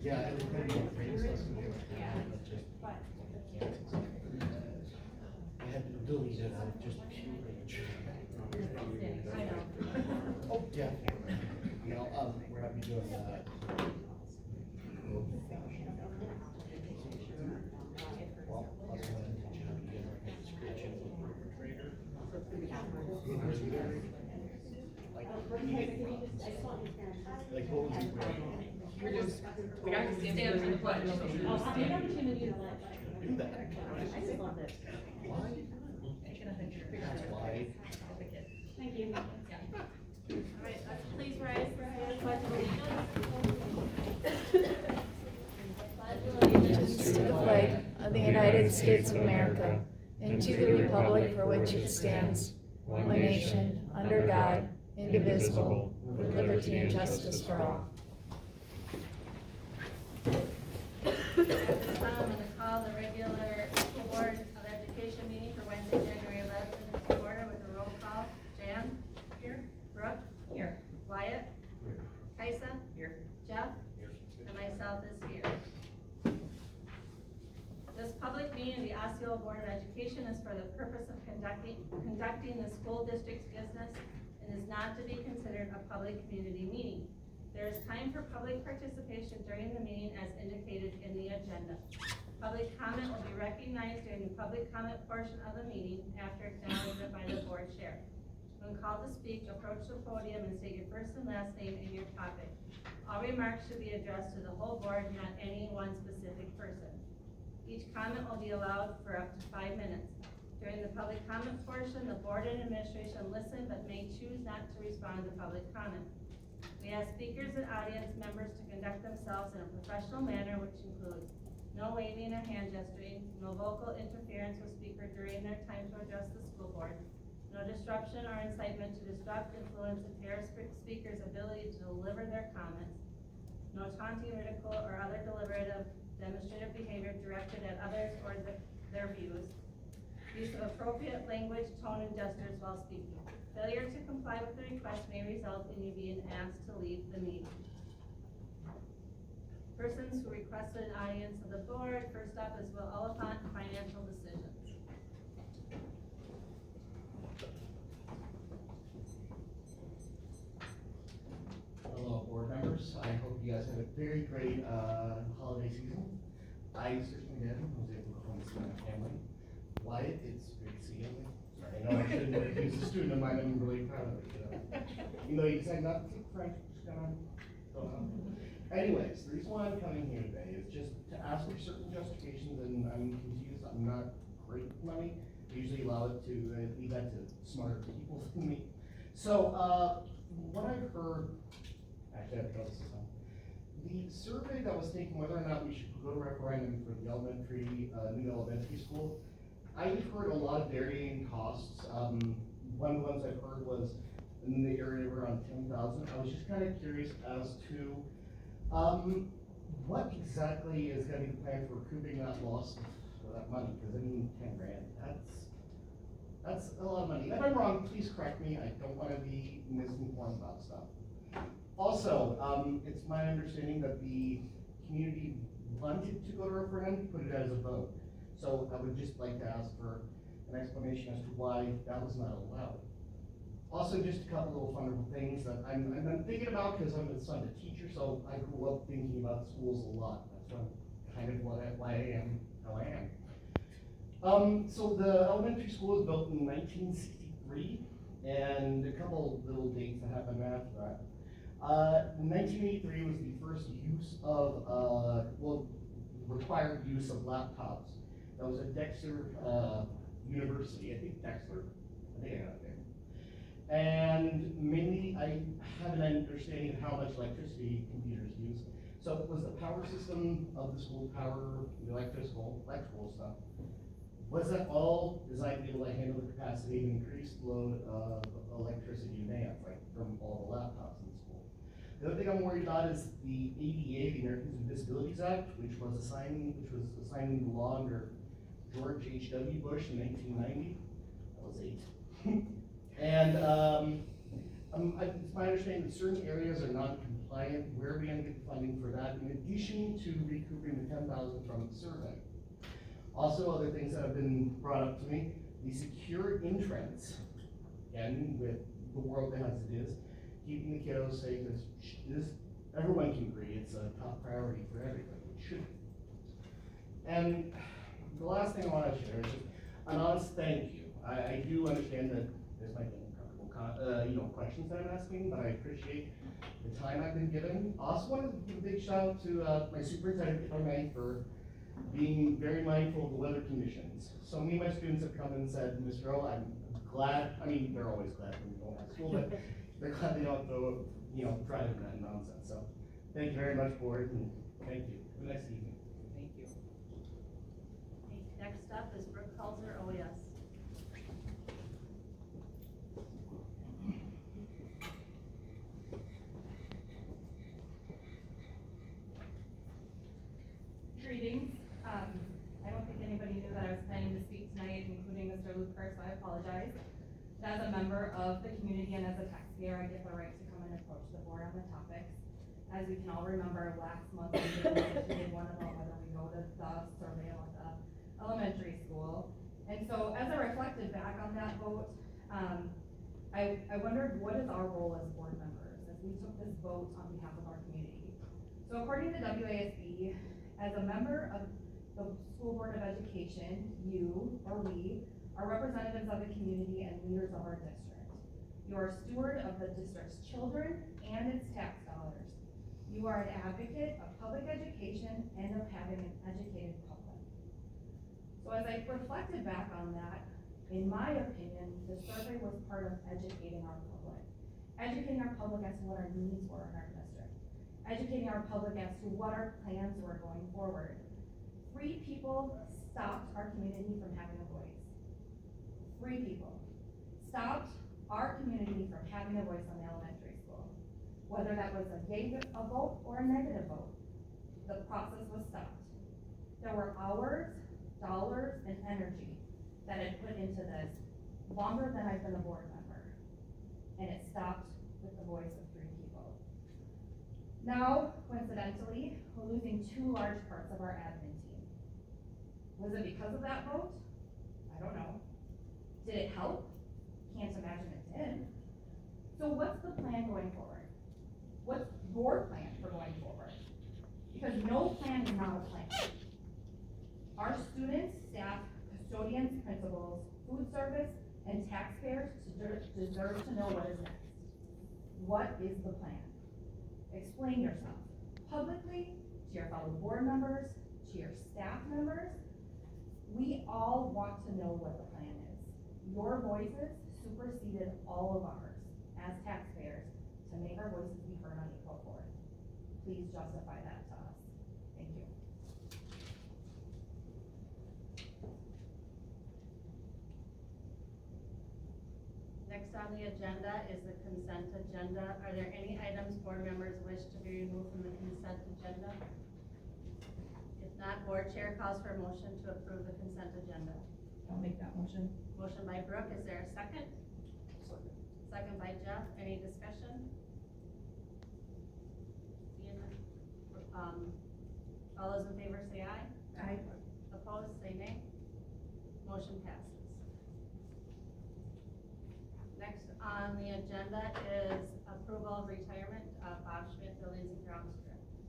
Yeah, it was gonna be a great lesson. I had to delete it, I just pure rage. I know. Oh, yeah. You know, we're gonna be doing that. Well, I was gonna teach you how to get a description of a perpetrator. Like what was it? We got to stand for the pledge. Oh, I had an opportunity to pledge. Do that. I just loved it. Why? That's why. Thank you. All right, please rise for the pledge of allegiance. To the flag of the United States of America and to the republic for which it stands, one nation, under God, indivisible, with liberty and justice for all. At this time, I'm going to call the regular school board of education meeting for Wednesday, January 11th, to order with a roll call. Jan? Here. Brooke? Here. Wyatt? Here. Kaisa? Here. Jeff? And myself is here. This public meeting of the Osceola Board of Education is for the purpose of conducting the school district's business and is not to be considered a public community meeting. There is time for public participation during the meeting as indicated in the agenda. Public comment will be recognized during the public comment portion of the meeting after acknowledgement by the board chair. When called to speak, approach the podium and state your first and last name and your topic. All remarks should be addressed to the whole board, not any one specific person. Each comment will be allowed for up to 5 minutes. During the public comment portion, the board and administration listen but may choose not to respond to public comment. We ask speakers and audience members to conduct themselves in a professional manner, which includes no waving or hand gesturing, no vocal interference with speaker during their time to address the school board, no disruption or incitement to disrupt, influence, impair speakers' ability to deliver their comments, no taunting, ridicule, or other deliberative, demonstrative behavior directed at others or their views, use of appropriate language, tone, and gestures while speaking. Failure to comply with the request may result in you being asked to leave the meeting. Persons who requested an audience of the board, first up is Will Oliphant, Financial Decisions. Hello, board members. I hope you guys had a very great holiday season. I certainly did. I was able to go home and see my family. Wyatt, it's great to see you. Sorry, I know I shouldn't have accused a student of mine. I'm really proud of it. You know, you said not to speak French, just kind of. Anyways, the reason why I'm coming here today is just to ask for certain justifications, and I'm confused. I'm not great with money. I usually allow it to leave that to smarter people than me. So, what I've heard. Actually, I have to this on. The survey that was taken whether or not we should go to referendum for the new elementary school, I've heard a lot of varying costs. One of the ones I've heard was in the area of around 10,000. I was just kind of curious as to what exactly is going to be the plan for recouping that loss of that money? Because I mean, 10 grand, that's a lot of money. If I'm wrong, please correct me. I don't want to be misinformed about stuff. Also, it's my understanding that the community wanted to go to referendum, put it as a vote. So I would just like to ask for an explanation as to why that was not allowed. Also, just a couple little wonderful things that I'm thinking about because I'm the son of a teacher, so I grew up thinking about schools a lot. That's kind of why I am how I am. So the elementary school was built in 1963, and a couple little dates that happened after that. 1983 was the first use of, required use of laptops. That was at Dexter University, I think Dexter, I think I got it there. And mainly, I have an understanding of how much electricity computers use. So it was the power system of the school, the electrical stuff. Was that all designed to be able to handle the capacity and increased load of electricity demands, like from all the laptops in the school? The other thing I'm worried about is the ADA, the Americans with Disabilities Act, which was assigned into law under George H.W. Bush in 1990. I was 8. And it's my understanding that certain areas are non-compliant compliant, where are we gonna get the funding for that, in addition to recouping the 10,000 from the survey? Also, other things that have been brought up to me, the secure entrance, again, with the world as it is, keeping the kiddos safe is, everyone can agree, it's a top priority for everybody, it should be. And the last thing I wanna share is just an honest thank you. I do understand that there's might be uncomfortable, questions that I'm asking, but I appreciate the time I've been given. Also want to give a big shout out to my superintendent, if I may, for being very mindful of the weather conditions. So many of my students have come and said, Mr. Earl, I'm glad, I mean, they're always glad when we don't have school, but they're glad they don't go, driving that nonsense. So thank you very much, board, and thank you. Have a nice evening. Thank you. Okay, next up is Brooke Culzer, OES. Greetings. I don't think anybody knew that I was planning to speak tonight, including Mr. Luker, so I apologize. As a member of the community and as a taxpayer, I get the right to come and approach the board on the topics. As we can all remember, last month we did one about whether we go to the survey at the elementary school. And so as I reflected back on that vote, I wondered, what is our role as board members as we took this vote on behalf of our community? So according to WASB, as a member of the School Board of Education, you, or we, are representatives of the community and leaders of our district. You are a steward of the district's children and its tax dollars. You are an advocate of public education and of having an educated public. So as I reflected back on that, in my opinion, the survey was part of educating our public. Educating our public as to what our needs were in our district. Educating our public as to what our plans were going forward. 3 people stopped our community from having a voice. 3 people stopped our community from having a voice on the elementary school. Whether that was a yay vote or a negative vote, the process was stopped. There were hours, dollars, and energy that had put into this longer than I've been a board member. And it stopped with the voice of 3 people. Now, coincidentally, we're losing 2 large parts of our admin team. Was it because of that vote? I don't know. Did it help? Can't imagine it did. So what's the plan going forward? What's your plan for going forward? Because no plan is not a plan. Our students, staff, custodians, principals, food service, and taxpayers deserve to know what is next. What is the plan? Explain yourself publicly to your fellow board members, to your staff members. We all want to know what the plan is. Your voices superseded all of ours as taxpayers to make our voices be heard on April 4th. Please justify that to us. Thank you. Next on the agenda is the consent agenda. Are there any items board members wish to be removed from the consent agenda? If not, board chair calls for a motion to approve the consent agenda. I'll make that motion. Motion by Brooke, is there a second? Second by Jeff, any discussion? Seeing none. All those in favor say aye. Aye. Opposed, say nay. Motion passes. Next on the agenda is approval of retirement of Bob Schmidt, Buildings and Grounds Director.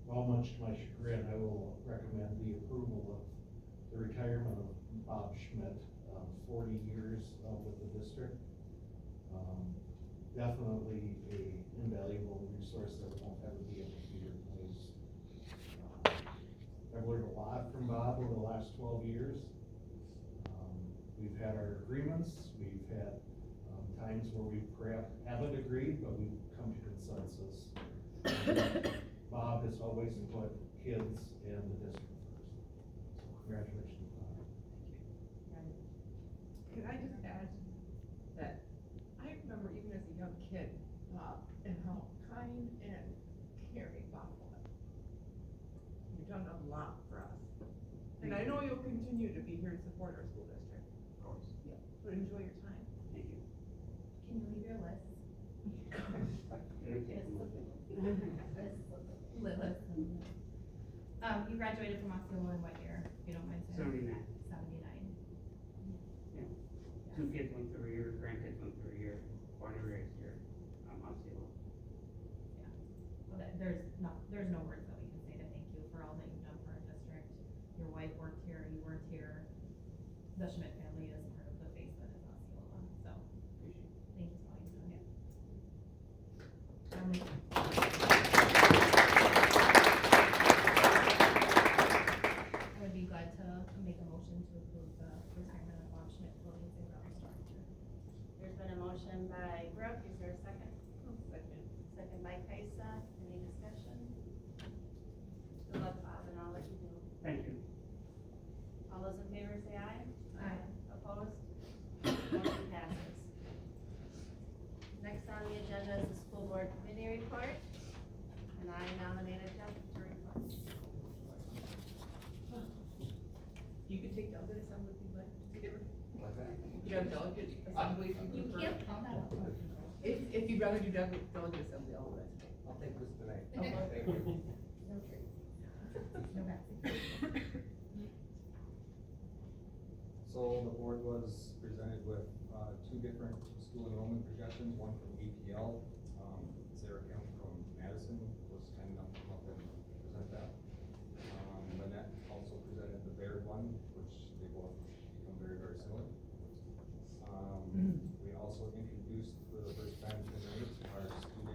Well, much to my chagrin, I will recommend the approval of the retirement of Bob Schmidt, 40 years with the district. Definitely a invaluable resource that won't ever be able to be replaced. I've learned a lot from Bob over the last 12 years. We've had our agreements, we've had times where we perhaps haven't agreed, but we've come to consensus. Bob has always put kids and the district first. So congratulations, Bob. Can I just add that I remember even as a young kid, and how kind and caring Bob was. You've done a lot for us. And I know you'll continue to be here and support our school district. Of course. Yeah, but enjoy your time. Thank you. Can you leave your list? Lilith. You graduated from Osceola in what year, if you don't mind saying? 79. 79. Two kids went through a year, grandkids went through a year, born and raised here, Osceola. Well, there's no words that we can say to thank you for all that you've done for our district. Your wife worked here, you worked here. The Schmidt family is part of the face that is Osceola, so thank you for all you've done. I would be glad to make a motion to approve the retirement of Bob Schmidt Buildings and Grounds Director. There's been a motion by Brooke, is there a second? Second. Second by Kaisa, any discussion? Good luck, Bob, and I'll let you know. Thank you. All those in favor say aye. Aye. Opposed? Motion passes. Next on the agenda is the school board committee report, and I nominated Jeff to report. You could take delegate assembly if you'd like. Like that? You have delegate assembly if you You prefer. can't come out. If you'd rather do delegate assembly, all the rest. I'll take this tonight. Okay. Thank you. No back. So the board was presented with, two different school enrollment projections, one from APL, Sarah Kemp from Madison was kind enough to come up and present that. Lynette also presented the Baird one, which they both become very, very similar. We also introduced for the first time tonight our school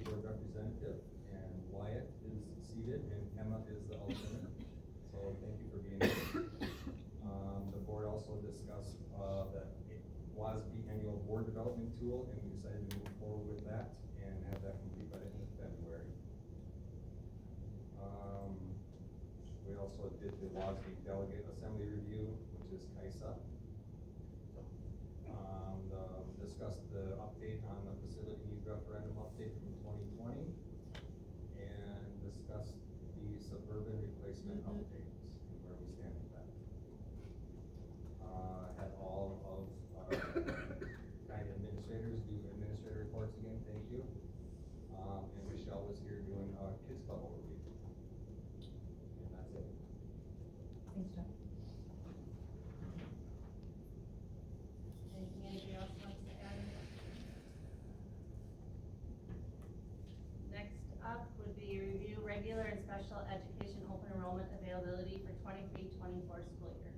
board representative, and Wyatt is seated and Emma is the alternate, so thank you for being here. The board also discussed, the WASB annual board development tool, and we decided to move forward with that and have that complete by the end of February. We also did the WASB delegate assembly review, which is KISA. Discussed the update on the facility needs referendum update from 2020, and discussed the suburban replacement updates and where we stand with that. Had all of our county administrators do administrator reports again, thank you. And Michelle was here doing a kids club overview. And that's it. Thanks, Jeff. Anything anybody else wants to add? Next up would be review regular and special education open enrollment availability for 23-24 school year.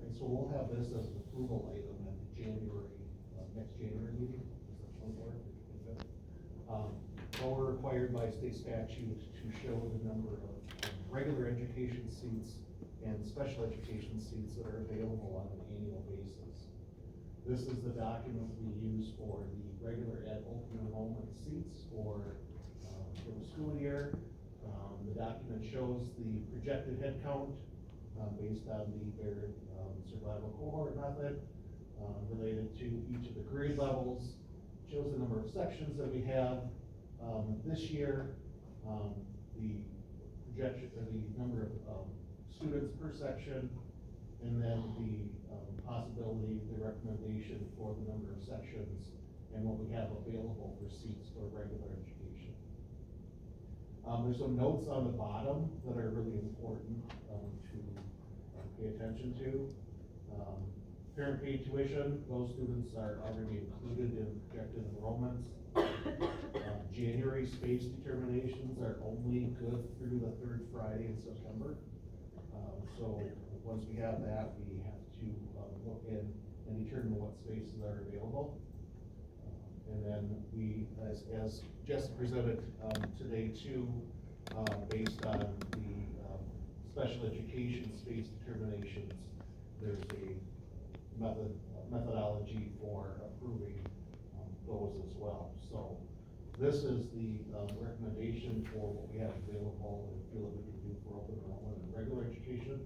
And so we'll have this as an approval item at the January, next January meeting, is that 24th? Well, we're required by state statute to show the number of regular education seats and special education seats that are available on an annual basis. This is the document we use for the regular ed open enrollment seats for the school year. The document shows the projected head count based on the Baird survival cohort method related to each of the grade levels. Shows the number of sections that we have this year, the projection, or the number of students per section, and then the possibility, the recommendation for the number of sections, and what we have available for seats for regular education. There's some notes on the bottom that are really important to pay attention to. Parent paid tuition, those students are already included in projected enrollments. January space determinations are only good through the third Friday in September. So once we have that, we have to look in and determine what spaces are available. And then we, as Jess presented today too, based on the special education space determinations, there's a methodology for approving those as well. So this is the recommendation for what we have available and feel that we can do for open enrollment and regular education.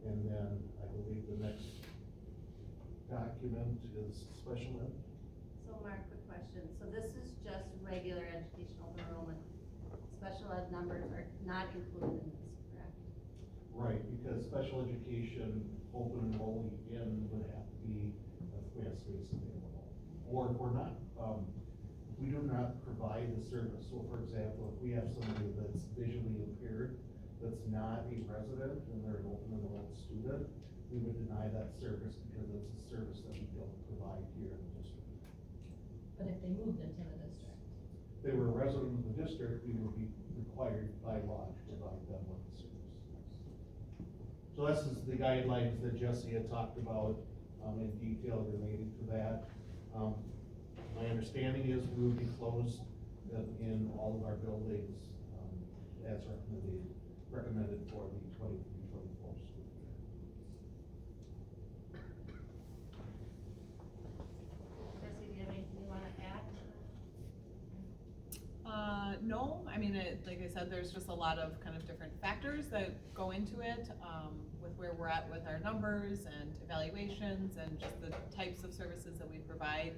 And then I believe the next document is special ed. So Mark, quick question. So this is just regular education open enrollment. Special ed numbers are not included in this, correct? Right, because special education open enrolling again would have to be if we have space available. Or if we're not, we do not provide the service. So for example, if we have somebody that's visually impaired, that's not a resident and they're an open enrolled student, we would deny that service because it's a service that we don't provide here in the district. But if they moved into the district? If they were a resident of the district, we would be required by law to provide them with the service. So this is the guidelines that Jesse had talked about, in detail related to that. My understanding is we will be closed in all of our buildings, as recommended for the 23-24 school year. Jesse, do you have anything you wanna add? No, I mean, like I said, there's just a lot of kind of different factors that go into it, with where we're at with our numbers and evaluations and just the types of services that we provide.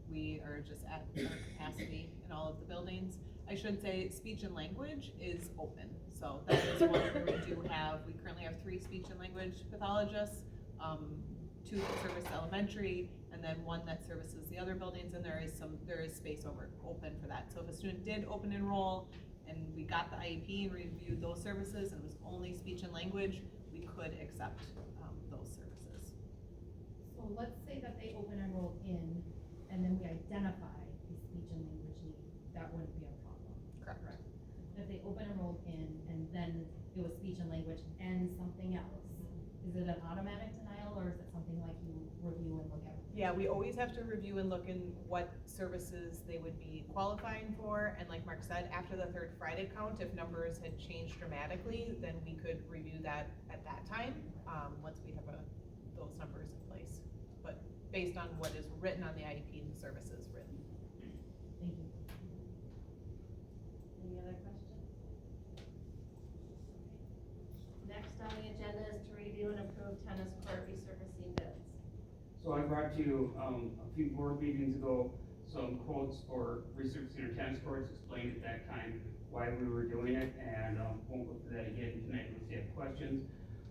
We are just at our capacity in all of the buildings. I should say speech and language is open, so that is one where we do have, we currently have 3 speech and language pathologists, 2 that service elementary, and then 1 that services the other buildings, and there is space open for that. So if a student did open enroll and we got the IEP and reviewed those services and it was only speech and language, we could accept those services. So let's say that they open enrolled in, and then we identify a speech and language need, that wouldn't be a problem. Correct. If they open enrolled in, and then it was speech and language and something else, is it an automatic denial, or is it something like you review and look at? Yeah, we always have to review and look in what services they would be qualifying for, and like Mark said, after the 3rd Friday count, if numbers had changed dramatically, then we could review that at that time, once we have those numbers in place. But based on what is written on the IEP and the services written. Thank you. Any other questions? Next on the agenda is to review and approve tennis court resurfacing bids. So I brought to you, a few board meetings ago, some quotes for resurfacing our tennis courts, explained at that time why we were doing it, and, won't go through that again tonight unless you have questions.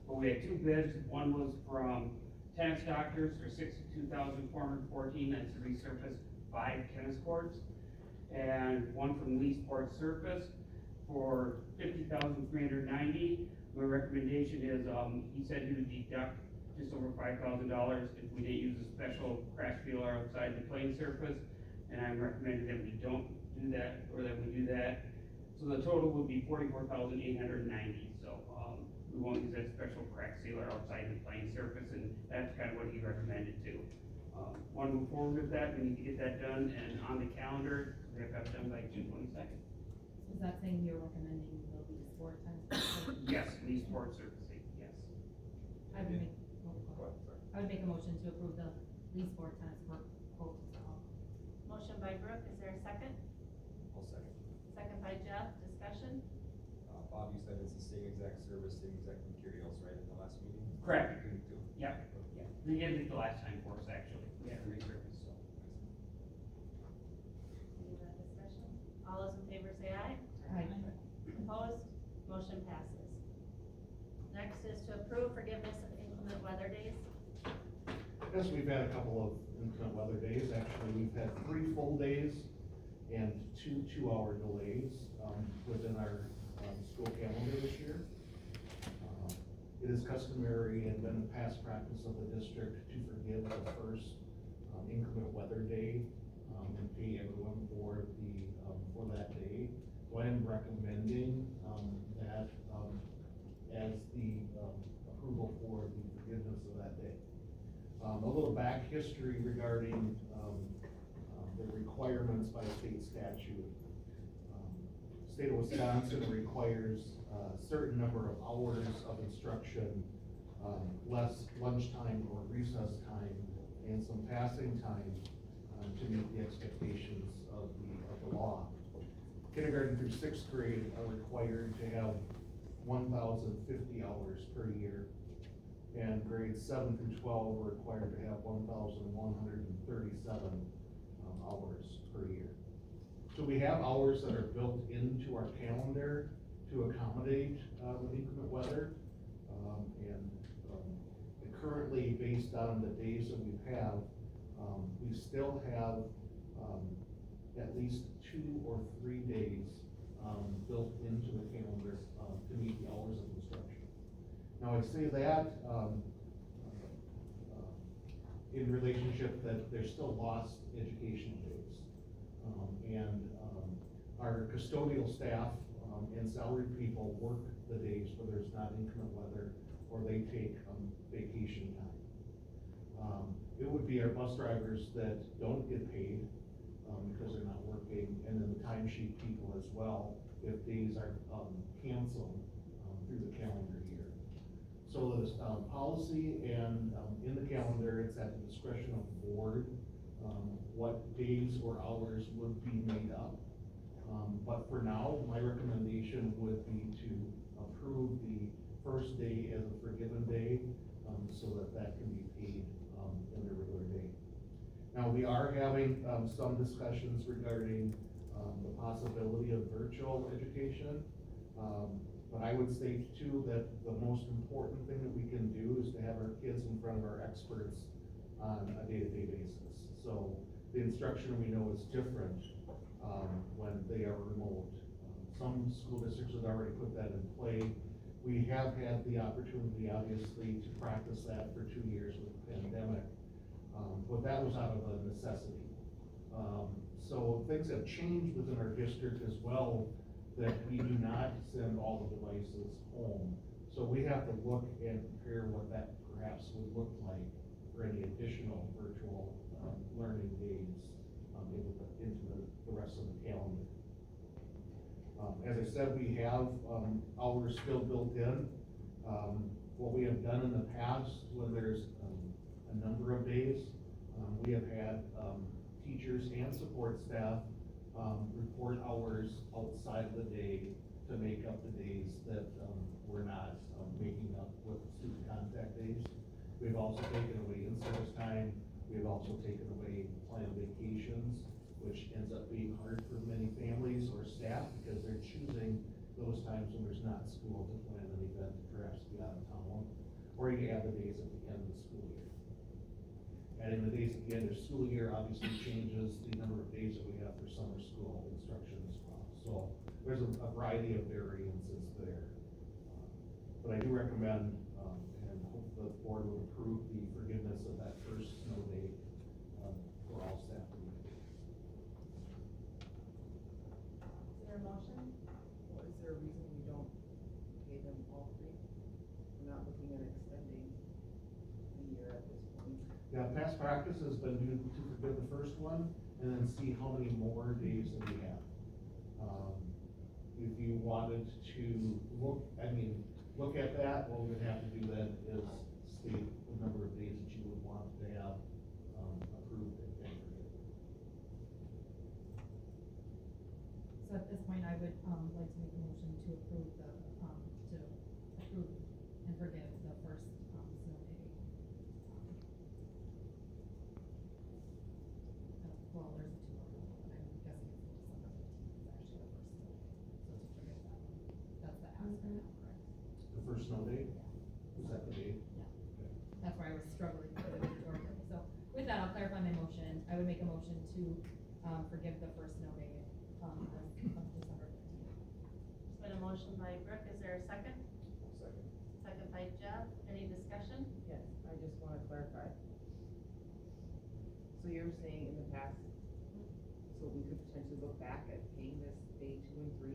But we had 2 bids. One was from Tennis Doctors for $62,414, that's to resurface 5 tennis courts. And one from Lee Sports Surface for $50,390. My recommendation is, he said he would deduct just over $5,000 if we didn't use a special crash sealer outside the playing surface. And I recommended that we don't do that, or that we do that. So the total would be $44,890. So, we won't use that special crack sealer outside the playing surface, and that's kind of what he recommended too. Want to move forward with that, we need to get that done and on the calendar, we have to have it done by June 22nd. Is that saying you're recommending the Lee Sport tennis court? Yes, Lee Sports Surfacing, yes. I would make, I would make a motion to approve the Lee Sport tennis court quote as well. Motion by Brooke, is there a second? I'll second. Second by Jeff, discussion? Bob, you said it's the same exact service, same exact materials, right, in the last meeting? Correct. Between the 2? Yeah, yeah, they did it the last time for us, actually, we had to resurface, so. Any other discussion? All those in favor say aye. Aye. Opposed? Motion passes. Next is to approve forgiveness of inclement weather days. Yes, we've had a couple of inclement weather days. Actually, we've had 3 full days and 2 2-hour delays, within our, school calendar this year. It is customary and been a past practice of the district to forgive the first, inclement weather day, and pay everyone for that day. So I am recommending, that, as the, approval for the forgiveness of that day. A little back history regarding, the requirements by state statute. State of Wisconsin requires a certain number of hours of instruction, less lunchtime or recess time, and some passing time, to meet the expectations of the law. Kindergarten through 6th grade are required to have 1,050 hours per year, and grades 7 through 12 are required to have 1,137 hours per year. So we have hours that are built into our calendar to accommodate the inclement weather, and currently, based on the days that we have, we still have at least 2 or 3 days, built into the calendar, to meet the hours of instruction. Now, I say that, in relationship that there's still lost educational days. Our custodial staff, and salaried people work the days where there's not inclement weather or they take, vacation time. It would be our bus drivers that don't get paid, because they're not working, and then the timesheet people as well, if days are, canceled, through the calendar year. So there's, policy and, in the calendar, it's at the discretion of the board, what days or hours would be made up. But for now, my recommendation would be to approve the first day as a forgiven day, so that that can be paid, in the regular day. Now, we are having, some discussions regarding, the possibility of virtual education. But I would say too, that the most important thing that we can do is to have our kids in front of our experts on a day-to-day basis. So the instruction we know is different, when they are remote. Some school districts have already put that in play. We have had the opportunity, obviously, to practice that for 2 years with the pandemic, but that was out of a necessity. So things have changed within our district as well, that we do not send all the devices home. So we have to look and compare what that perhaps would look like for any additional virtual, learning days, into the rest of the calendar. As I said, we have, hours still built in. What we have done in the past, when there's, a number of days, we have had, teachers and support staff, report hours outside of the day to make up the days that, we're not, making up with student contact days. We've also taken away in-service time. We've also taken away planned vacations, which ends up being hard for many families or staff because they're choosing those times when there's not school to plan an event, perhaps be out of town, or you add the days at the end of the school year. Adding the days at the end of the school year obviously changes the number of days that we have for summer school instruction as well. So there's a variety of variances there. But I do recommend, and hope the board would approve the forgiveness of that first snow day, for all staff. Is there a motion? Well, is there a reason we don't pay them all 3? We're not looking at extending the year at this point. Yeah, past practice has been to forgive the first one and then see how many more days that we have. If you wanted to look at that, what we would have to do then is state the number of days that you would want to have, approved and forgiven. So at this point, I would, like to make a motion to approve and forgive the first, snow day. Well, there's 2 more, but I'm guessing it's December 15th is actually the first snow day. So to forgive that one, that's the ask right now, correct? The first snow day, is that the date? Yeah. Okay. That's where I was struggling with the order. So with that, I'll clarify my motion. I would make a motion to, forgive the first snow day, of December 15th. There's been a motion by Brooke, is there a second? Second. Second by Jeff, any discussion? Yes, I just wanna clarify. So you're saying in the past, so we could potentially look back at paying this day 2 and 3?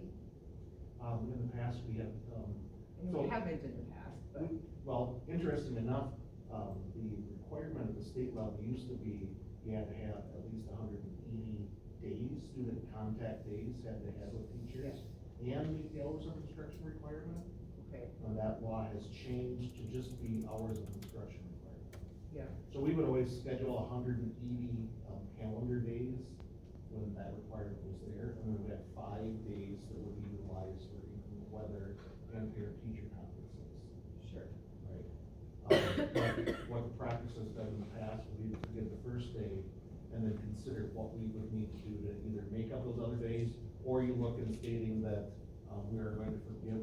In the past, we have, And we haven't in the past, but. well, interesting enough, the requirement at the state level used to be you had to have at least 180 days, student contact days had to have with teachers, and meet the hours of instruction requirement. Okay, And that law has changed to just be hours of instruction requirement. yeah, So we would always schedule 180 calendar days when that requirement was there, and then we had 5 days that would be utilized for inclement weather and parent-teacher conferences. sure. Right. But what the practice has done in the past, we would forgive the first day and then consider what we would need to do to either make up those other days, or you look in stating that, we are going to forgive,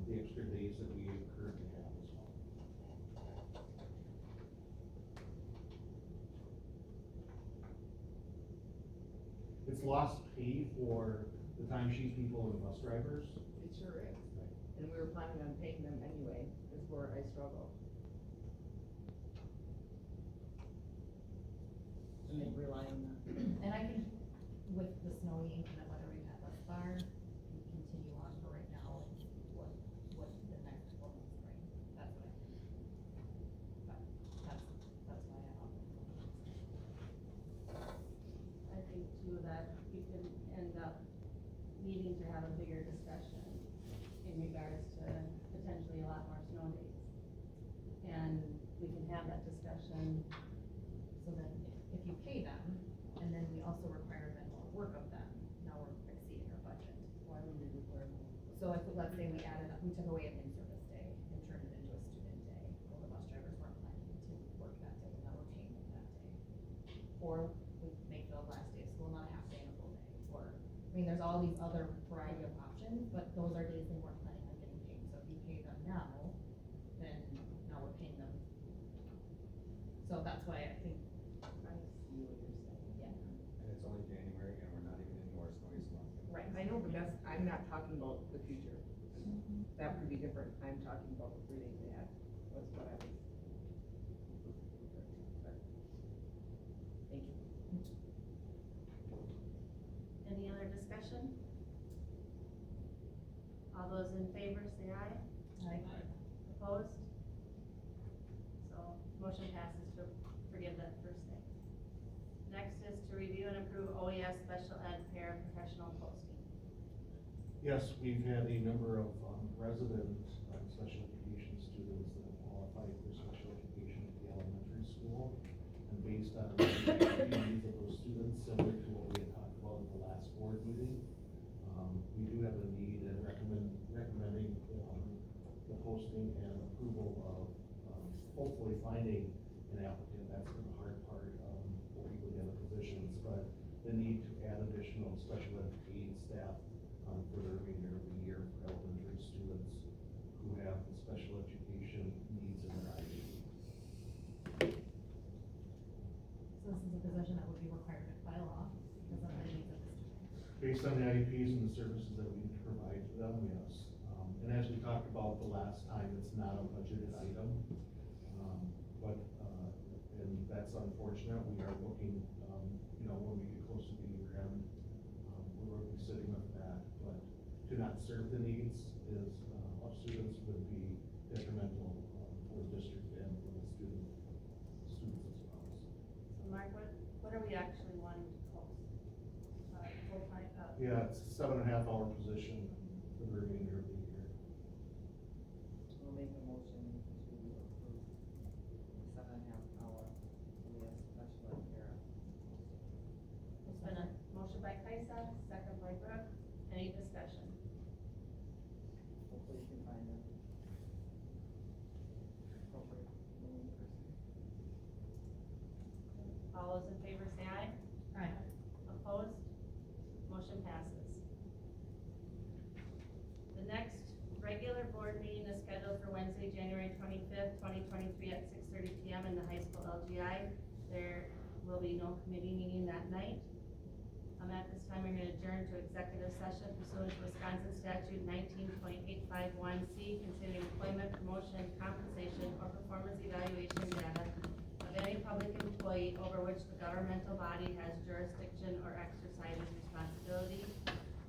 the extra days that we currently have as well. It's it's lost pay for the timesheet people and bus drivers. It sure is. And we were planning on paying them anyway, is where I struggle. And they rely on that. And I can, with the snowy inclement weather we've had thus far, we continue on for right now, and what the next 4 months bring, that's what I think. But that's why I offer. I think too that we can end up needing to have a bigger discussion in regards to potentially a lot more snow days. And we can have that discussion. So then, if you pay them, and then we also require then more work of them, now we're exceeding our budget. Why would we require more? So if, let's say we took away an in-service day and turned it into a student day, well, the bus drivers weren't planning to work that day, and now we're paying them that day. Or we make the last day of school not a half day and a full day, or, I mean, there's all these other variety of options, but those are days they weren't planning on getting paid, so if you pay them now, then now we're paying them. So that's why I think, I see what you're saying. yeah, And it's only January and we're not even into our snowiest month. right. I know, but that's, I'm not talking about the future. That would be different. I'm talking about the 3 days they had, was what I was. But, thank you. Any other discussion? All those in favor say aye. Opposed? So, motion passes to forgive that first day. Next is to review and approve OES special ed paraprofessional posting. Yes, we've had a number of resident special education students that have qualified for special education at the elementary school. And based on the needs of those students, similar to what we had talked about at the last board meeting, we do have a need and recommending the posting and approval of hopefully finding an applicant. That's the hard part for people in the positions, but the need to add additional special ed aid staff for the remainder of the year for elementary students who have the special education needs in their IEP. So this is a position that would be required to file off because of the needs of the student. Based on the IEPs and the services that we need to provide to them, yes. And as we talked about the last time, it's not a budgeted item. But and that's unfortunate. We are looking, when we get close to the year end, we're going to be sitting with that. But to not serve the needs of students would be detrimental for the district and for the students as well. So Mark, what are we actually wanting to post? Full-time, Yeah, it's a 7.5-hour position for the remainder of the year. We'll make a motion to approve 7.5-hour OES special ed para. It's been a motion by Kaisa, second by Brooke. Any discussion? Hopefully you can find an appropriate willing person. All those in favor say aye. Aye. Opposed? Motion passes. The next regular board meeting is scheduled for Wednesday, January 25th, 2023 at 6:30 PM in the high school LGI. There will be no committee meeting that night. At this time, we're going to adjourn to executive session pursuant to Wisconsin statute 19.851C, considering employment, promotion, compensation, or performance evaluation data of any public employee over which the governmental body has jurisdiction or exercises responsibility.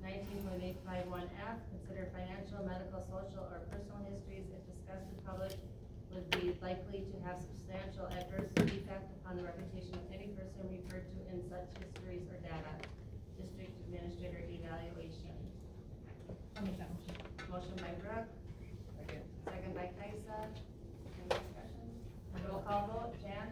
19.851F, consider financial, medical, social, or personal histories if discussed in public would be likely to have substantial adverse effect upon the reputation of any person referred to in such histories or data. District administrator evaluation. I'll make that motion. Motion by Brooke, Again. second by Kaisa. Any discussion? Roll call vote, Jan?